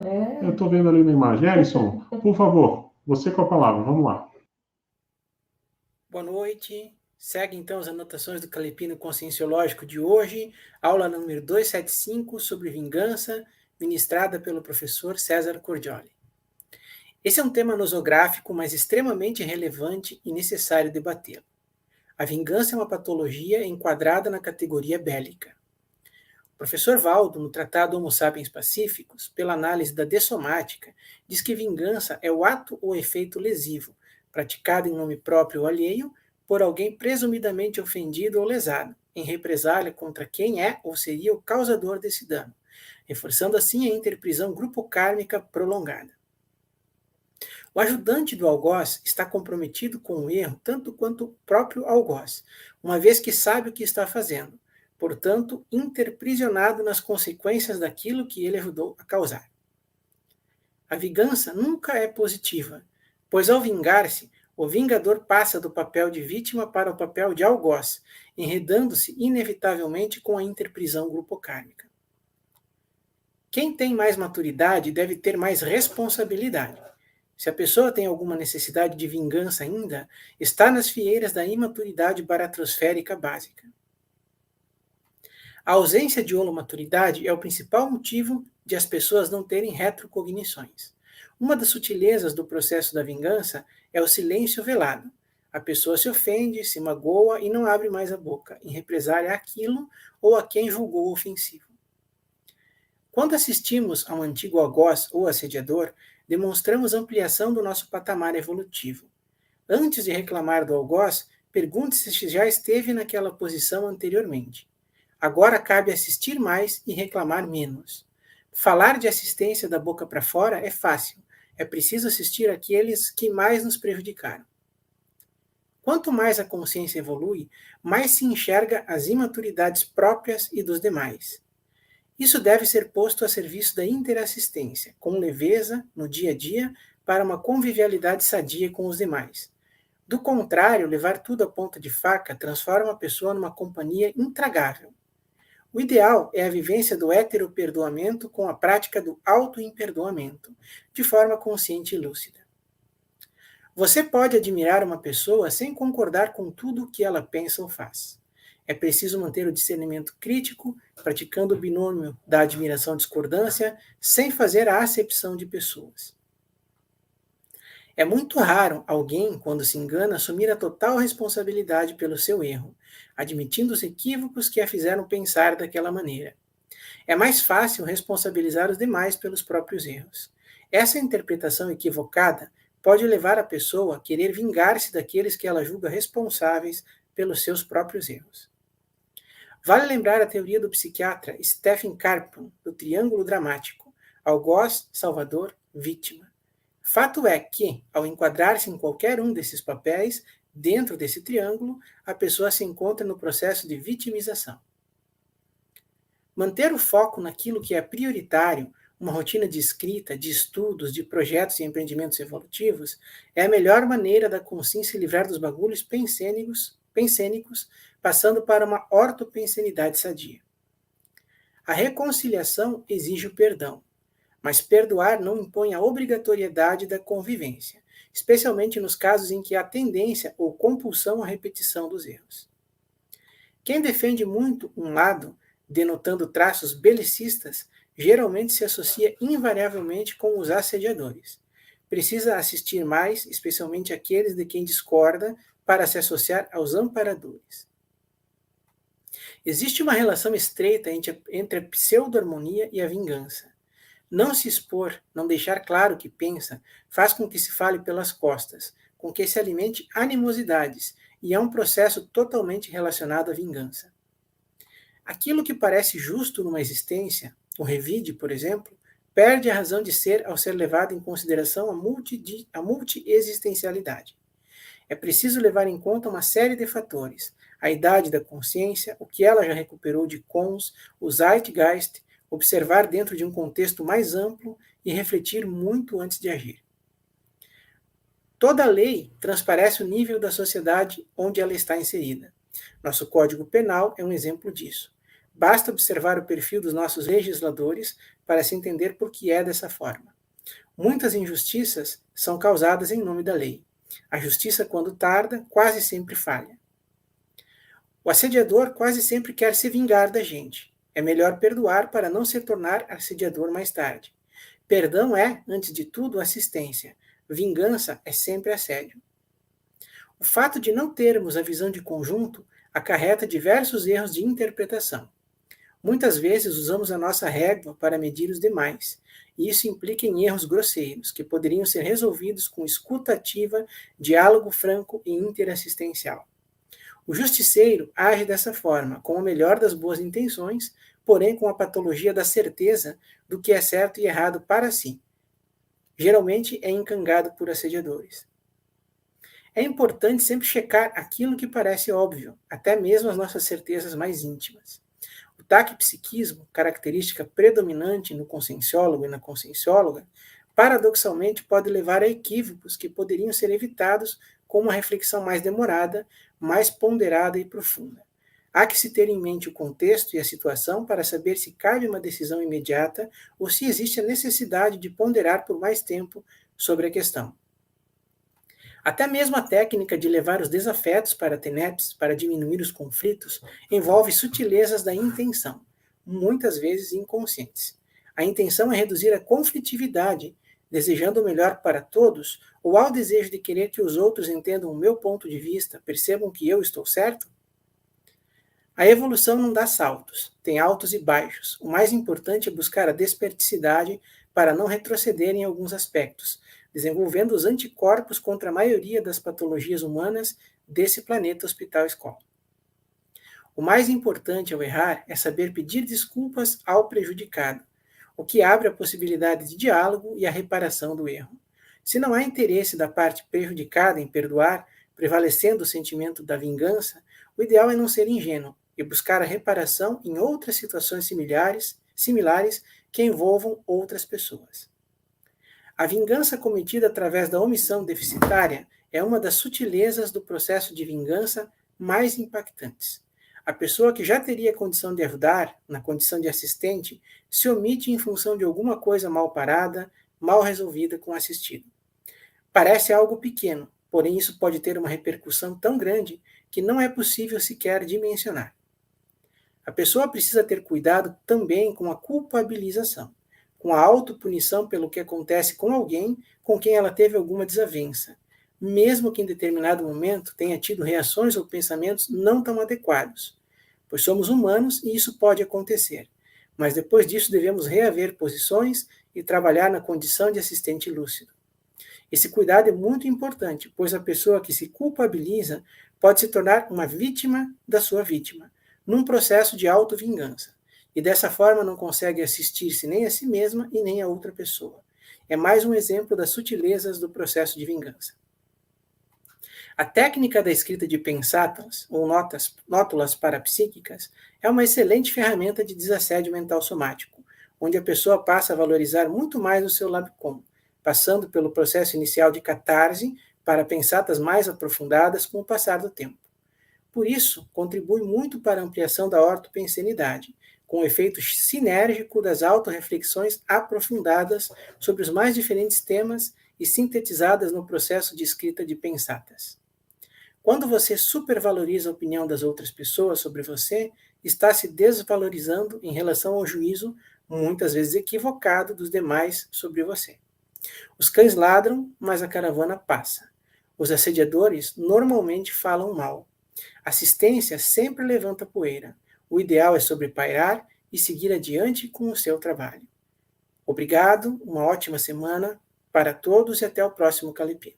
Eu estou vendo ali na imagem. Ellison, por favor, você com a palavra, vamos lá. Boa noite. Segue então as anotações do Calepino Conscienciológico de hoje, aula número 275 sobre vingança, ministrada pelo professor César Cordioli. Esse é um tema nosográfico, mas extremamente relevante e necessário debatê-lo. A vingança é uma patologia enquadrada na categoria bélica. O professor Valdo, no tratado Homo Sapiens Pacíficos, pela análise da dessomática, diz que vingança é o ato ou efeito lesivo, praticado em nome próprio ou alheio, por alguém presumidamente ofendido ou lesado, em represália contra quem é ou seria o causador desse dano, reforçando assim a interprisão grupo-kármica prolongada. O ajudante do algoz está comprometido com o erro tanto quanto o próprio algoz, uma vez que sabe o que está fazendo, portanto, interprisionado nas consequências daquilo que ele ajudou a causar. A vingança nunca é positiva, pois ao vingar-se, o vingador passa do papel de vítima para o papel de algoz, enredando-se inevitavelmente com a interprisão grupocármica. Quem tem mais maturidade deve ter mais responsabilidade. Se a pessoa tem alguma necessidade de vingança ainda, está nas fieiras da imaturidade baratrosférica básica. A ausência de holomaturidade é o principal motivo de as pessoas não terem retrocognições. Uma das sutilezas do processo da vingança é o silêncio velado. A pessoa se ofende, se magoa e não abre mais a boca, em represália àquilo ou a quem julgou ofensivo. Quando assistimos a um antigo algoz ou assediador, demonstramos ampliação do nosso patamar evolutivo. Antes de reclamar do algoz, pergunte-se se já esteve naquela posição anteriormente. Agora cabe assistir mais e reclamar menos. Falar de assistência da boca para fora é fácil. É preciso assistir aqueles que mais nos prejudicaram. Quanto mais a consciência evolui, mais se enxerga as imaturidades próprias e dos demais. Isso deve ser posto a serviço da interassistência, com leveza, no dia a dia, para uma convivialidade sadia com os demais. Do contrário, levar tudo a ponta de faca transforma a pessoa numa companhia intragável. O ideal é a vivência do heteroperdoamento com a prática do autoimperdoamento, de forma consciente e lúcida. Você pode admirar uma pessoa sem concordar com tudo o que ela pensa ou faz. É preciso manter o discernimento crítico, praticando o binômio da admiração-discordância, sem fazer a acepção de pessoas. É muito raro alguém, quando se engana, assumir a total responsabilidade pelo seu erro, admitindo os equívocos que a fizeram pensar daquela maneira. É mais fácil responsabilizar os demais pelos próprios erros. Essa interpretação equivocada pode levar a pessoa a querer vingar-se daqueles que ela julga responsáveis pelos seus próprios erros. Vale lembrar a teoria do psiquiatra Stephen Karpman, do triângulo dramático, algoz, salvador, vítima. Fato é que, ao enquadrar-se em qualquer um desses papéis, dentro desse triângulo, a pessoa se encontra no processo de vitimização. Manter o foco naquilo que é prioritário, uma rotina de escrita, de estudos, de projetos e empreendimentos evolutivos, é a melhor maneira da consciência se livrar dos bagulhos pensênicos, passando para uma ortopensenidade sadia. A reconciliação exige o perdão, mas perdoar não impõe a obrigatoriedade da convivência, especialmente nos casos em que há tendência ou compulsão à repetição dos erros. Quem defende muito um lado, denotando traços belicistas, geralmente se associa invariavelmente com os assediadores. Precisa assistir mais, especialmente aqueles de quem discorda, para se associar aos amparadores. Existe uma relação estreita entre a pseudo-harmonia e a vingança. Não se expor, não deixar claro o que pensa, faz com que se fale pelas costas, com que se alimente animosidades, e é um processo totalmente relacionado à vingança. Aquilo que parece justo numa existência, o revide, por exemplo, perde a razão de ser ao ser levado em consideração a multi-existencialidade. É preciso levar em conta uma série de fatores, a idade da consciência, o que ela já recuperou de cons, o zeitgeist, observar dentro de um contexto mais amplo e refletir muito antes de agir. Toda lei transparece o nível da sociedade onde ela está inserida. Nosso Código Penal é um exemplo disso. Basta observar o perfil dos nossos legisladores para se entender por que é dessa forma. Muitas injustiças são causadas em nome da lei. A justiça, quando tarda, quase sempre falha. O assediador quase sempre quer se vingar da gente. É melhor perdoar para não se tornar assediador mais tarde. Perdão é, antes de tudo, assistência. Vingança é sempre assédio. O fato de não termos a visão de conjunto acarreta diversos erros de interpretação. Muitas vezes usamos a nossa régua para medir os demais, e isso implica em erros grosseiros, que poderiam ser resolvidos com escuta ativa, diálogo franco e interassistencial. O justiceiro age dessa forma, com a melhor das boas intenções, porém com a patologia da certeza do que é certo e errado para si. Geralmente é encangado por assediadores. É importante sempre checar aquilo que parece óbvio, até mesmo as nossas certezas mais íntimas. O taquipsiquismo, característica predominante no conscienciólogo e na consciencióloga, paradoxalmente pode levar a equívocos que poderiam ser evitados com uma reflexão mais demorada, mais ponderada e profunda. Há que se ter em mente o contexto e a situação para saber se cabe uma decisão imediata ou se existe a necessidade de ponderar por mais tempo sobre a questão. Até mesmo a técnica de levar os desafetos para tenepes, para diminuir os conflitos, envolve sutilezas da intenção, muitas vezes inconscientes. A intenção é reduzir a conflitividade, desejando o melhor para todos, ou ao desejo de querer que os outros entendam o meu ponto de vista, percebam que eu estou certo? A evolução não dá saltos, tem altos e baixos. O mais importante é buscar a desperticidade para não retroceder em alguns aspectos, desenvolvendo os anticorpos contra a maioria das patologias humanas desse planeta hospital-escola. O mais importante ao errar é saber pedir desculpas ao prejudicado, o que abre a possibilidade de diálogo e a reparação do erro. Se não há interesse da parte prejudicada em perdoar, prevalecendo o sentimento da vingança, o ideal é não ser ingênuo e buscar a reparação em outras situações similares que envolvam outras pessoas. A vingança cometida através da omissão deficitária é uma das sutilezas do processo de vingança mais impactantes. A pessoa que já teria condição de ajudar, na condição de assistente, se omite em função de alguma coisa mal parada, mal resolvida com o assistido. Parece algo pequeno, porém isso pode ter uma repercussão tão grande que não é possível sequer dimensionar. A pessoa precisa ter cuidado também com a culpabilização, com a autopunição pelo que acontece com alguém com quem ela teve alguma desavença, mesmo que em determinado momento tenha tido reações ou pensamentos não tão adequados, pois somos humanos e isso pode acontecer, mas depois disso devemos reaver posições e trabalhar na condição de assistente lúcido. Esse cuidado é muito importante, pois a pessoa que se culpabiliza pode se tornar uma vítima da sua vítima, num processo de autovingança, e dessa forma não consegue assistir-se nem a si mesma e nem a outra pessoa. É mais um exemplo das sutilezas do processo de vingança. A técnica da escrita de pensátolas, ou nótulas parapsíquicas, é uma excelente ferramenta de desassédio mental somático, onde a pessoa passa a valorizar muito mais o seu lado com, passando pelo processo inicial de catarse para pensatas mais aprofundadas com o passar do tempo. Por isso, contribui muito para a ampliação da ortopensenidade, com o efeito sinérgico das autorreflexões aprofundadas sobre os mais diferentes temas e sintetizadas no processo de escrita de pensatas. Quando você supervaloriza a opinião das outras pessoas sobre você, está se desvalorizando em relação ao juízo, muitas vezes equivocado, dos demais sobre você. Os cães ladram, mas a caravana passa. Os assediadores normalmente falam mal. Assistência sempre levanta poeira. O ideal é sobrepairar e seguir adiante com o seu trabalho. Obrigado, uma ótima semana para todos e até o próximo Calepino.